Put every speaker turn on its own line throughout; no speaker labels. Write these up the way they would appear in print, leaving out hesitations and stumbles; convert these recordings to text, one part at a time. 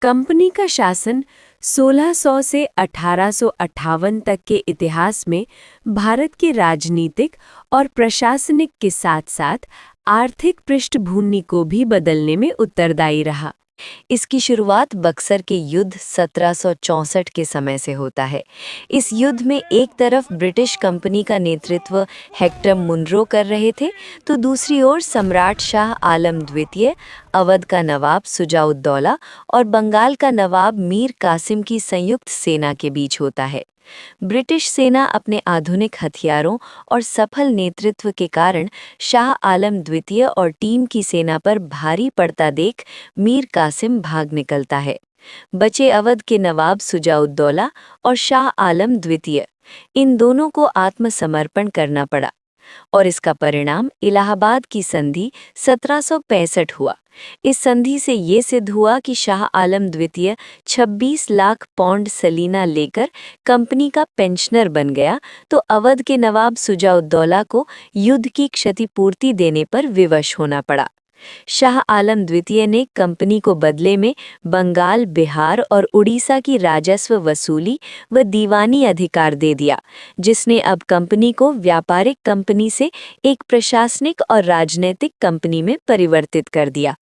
Company का शासन 1600 से 1858 तक के इतिहास में भारत के राजनीतिक और प्रशासनिक के साथ-साथ आर्थिक पृष्ठभूमि को भी बदलने में उत्तरदायी रहा।
इसकी शुरुआत बक्सर के युद्ध 1764 के समय से होता है। इस युद्ध में एक तरफ ब्रिटिश कंपनी का नेतृत्व हेक्टर मुनरो कर रहे थे, तो दूसरी ओर सम्राट शाह आलम द्वितीय, अवध का नवाब शुजा-उद-दौला और बंगाल का नवाब मीर कासिम की संयुक्त सेना के बीच होता है। ब्रिटिश सेना अपने आधुनिक हथियारों और सफल नेतृत्व के कारण शाह आलम द्वितीय और टीम की सेना पर भारी पड़ता देख मीर कासिम भाग निकलता है। बचे अवध के नवाब शुजा-उद-दौला और शाह आलम द्वितीय, इन दोनों को आत्मसमर्पण करना पड़ा और इसका परिणाम इलाहाबाद की संधि 1765 हुआ। इस संधि से ये सिद्ध हुआ कि शाह आलम द्वितीय 26 लाख पौंड सलीना लेकर कंपनी का पेंशनर बन गया, तो अवध के नवाब शुजा-उद-दौला को युद्ध की क्षतिपूर्ति देने पर विवश होना पड़ा। शाह आलम द्वितीय ने कंपनी को बदले में बंगाल, बिहार और उड़ीसा की राजस्व वसूली व दीवानी अधिकार दे दिया, जिसने अब कंपनी को व्यापारिक कंपनी से एक प्रशासनिक और राजनैतिक कंपनी में परिवर्तित कर दिया।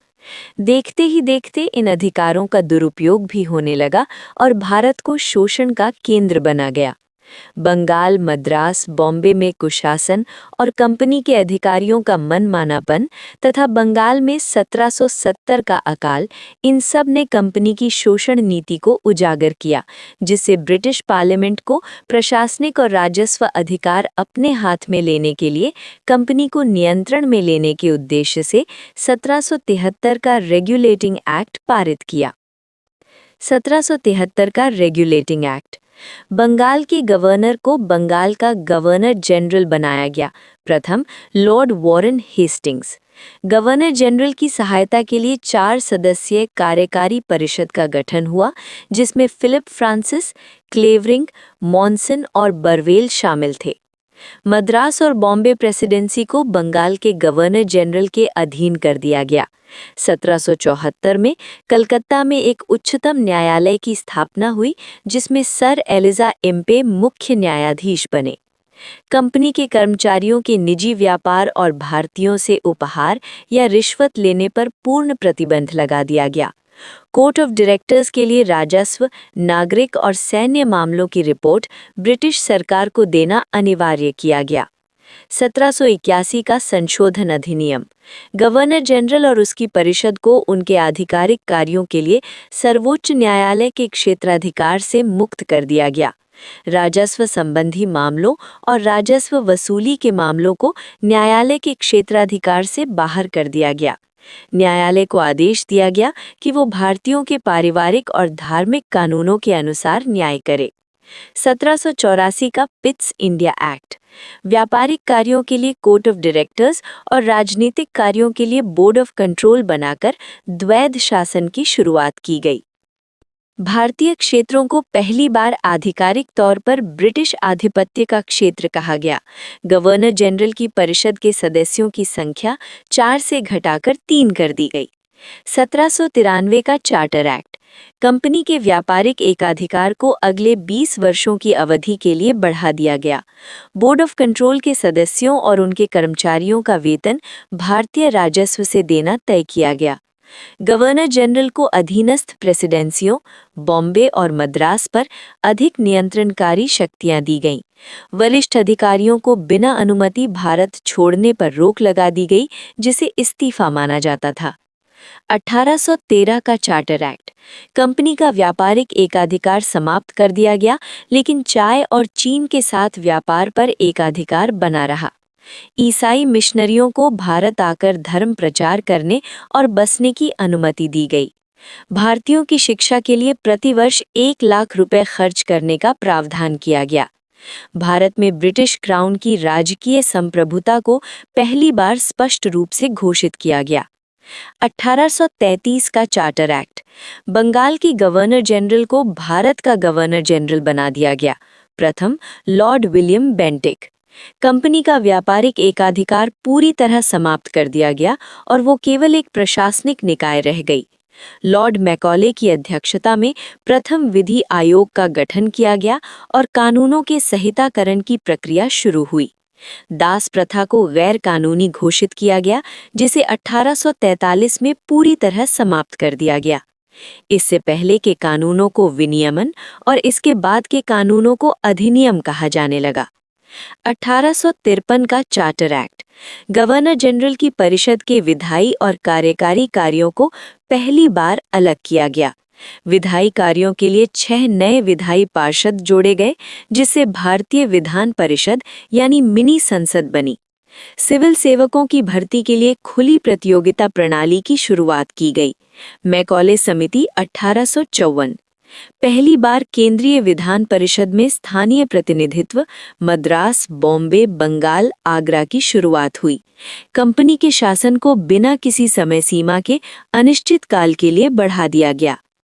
देखते ही देखते इन अधिकारों का दुरुपयोग भी होने लगा और भारत को शोषण का केंद्र बना गया। बंगाल, मद्रास, बॉम्बे में कुशासन और कंपनी के अधिकारियों का मनमानापन तथा बंगाल में 1770 का अकाल, इन सब ने कंपनी की शोषण नीति को उजागर किया, जिससे ब्रिटिश पार्लियामेंट को प्रशासनिक और राजस्व अधिकार अपने हाथ में लेने के लिए कंपनी को नियंत्रण में लेने के उद्देश्य से 1773 का रेगुलेटिंग एक्ट पारित किया। 1773 का रेगुलेटिंग एक्ट। बंगाल के गवर्नर को बंगाल का गवर्नर जनरल बनाया गया। प्रथम Lord Warren Hastings. Governor general की सहायता के लिए 4 सदस्यीय कार्यकारी परिषद का गठन हुआ, जिसमें फिलिप फ्रांसिस, क्लेवरिंग, मॉनसन और बरवेल शामिल थे। मद्रास और बॉम्बे प्रेसिडेंसी को बंगाल के गवर्नर जनरल के अधीन कर दिया गया। 1774 में कलकत्ता में एक उच्चतम न्यायालय की स्थापना हुई, जिसमें सर एलिजा एम्पे मुख्य न्यायाधीश बने। कंपनी के कर्मचारियों के निजी व्यापार और भारतीयों से उपहार या रिश्वत लेने पर पूर्ण प्रतिबंध लगा दिया गया। कोर्ट ऑफ डायरेक्टर्स के लिए राजस्व, नागरिक और सैन्य मामलों की रिपोर्ट ब्रिटिश सरकार को देना अनिवार्य किया गया। 1781 का संशोधन अधिनियम। गवर्नर जनरल और उसकी परिषद को उनके आधिकारिक कार्यों के लिए सर्वोच्च न्यायालय के क्षेत्राधिकार से मुक्त कर दिया गया। राजस्व संबंधी मामलों और राजस्व वसूली के मामलों को न्यायालय के क्षेत्राधिकार से बाहर कर दिया गया। न्यायालय को आदेश दिया गया कि वो भारतीयों के पारिवारिक और धार्मिक कानूनों के अनुसार न्याय करे। 1784 का पिट्स इंडिया एक्ट। व्यापारिक कार्यों के लिए कोर्ट ऑफ डायरेक्टर्स और राजनीतिक कार्यों के लिए बोर्ड ऑफ कंट्रोल बनाकर द्वैध शासन की शुरुआत की गई। भारतीय क्षेत्रों को पहली बार आधिकारिक तौर पर ब्रिटिश आधिपत्य का क्षेत्र कहा गया। गवर्नर जनरल की परिषद के सदस्यों की संख्या 4 से घटाकर 3 कर दी गई। 1793 का चार्टर एक्ट। कंपनी के व्यापारिक एकाधिकार को अगले 20 वर्षों की अवधि के लिए बढ़ा दिया गया। बोर्ड ऑफ कंट्रोल के सदस्यों और उनके कर्मचारियों का वेतन भारतीय राजस्व से देना तय किया गया। गवर्नर जनरल को अधीनस्थ प्रेसिडेंसियों बॉम्बे और मद्रास पर अधिक नियंत्रणकारी शक्तियां दी गईं। वरिष्ठ अधिकारियों को बिना अनुमति भारत छोड़ने पर रोक लगा दी गई, जिसे इस्तीफा माना जाता था। 1813 का चार्टर एक्ट। कंपनी का व्यापारिक एकाधिकार समाप्त कर दिया गया, लेकिन चाय और चीन के साथ व्यापार पर एकाधिकार बना रहा। ईसाई मिशनरियों को भारत आकर धर्म प्रचार करने और बसने की अनुमति दी गई। भारतीयों की शिक्षा के लिए प्रतिवर्ष 1 लाख रुपए खर्च करने का प्रावधान किया गया। भारत में ब्रिटिश क्राउन की राजकीय संप्रभुता को पहली बार स्पष्ट रूप से घोषित किया गया। 1833 का चार्टर एक्ट। बंगाल की गवर्नर जनरल को भारत का गवर्नर जनरल बना दिया गया। प्रथम लॉर्ड विलियम बेंटिक। कंपनी का व्यापारिक एकाधिकार पूरी तरह समाप्त कर दिया गया और वो केवल एक प्रशासनिक निकाय रह गई। लॉर्ड मैकॉले की अध्यक्षता में प्रथम विधि आयोग का गठन किया गया और कानूनों के संहिताकरण की प्रक्रिया शुरू हुई। दास प्रथा को गैर कानूनी घोषित किया गया, जिसे 1843 में पूरी तरह समाप्त कर दिया गया। इससे पहले के कानूनों को विनियमन और इसके बाद के कानूनों को अधिनियम कहा जाने लगा। 1853 का चार्टर एक्ट गवर्नर जनरल की परिषद के विधायी और कार्यकारी कार्यों को पहली बार अलग किया गया। विधायी कार्यों के लिए 6 नए विधायी पार्षद जोड़े गए, जिससे भारतीय विधान परिषद यानी मिनी संसद बनी। सिविल सेवकों की भर्ती के लिए खुली प्रतियोगिता प्रणाली की शुरुआत की गई। मैकॉले समिति 1854। पहली बार केंद्रीय विधान परिषद में स्थानीय प्रतिनिधित्व मद्रास, बॉम्बे, बंगाल, आगरा की शुरुआत हुई। कंपनी के शासन को बिना किसी समय सीमा के अनिश्चित काल के लिए बढ़ा दिया गया।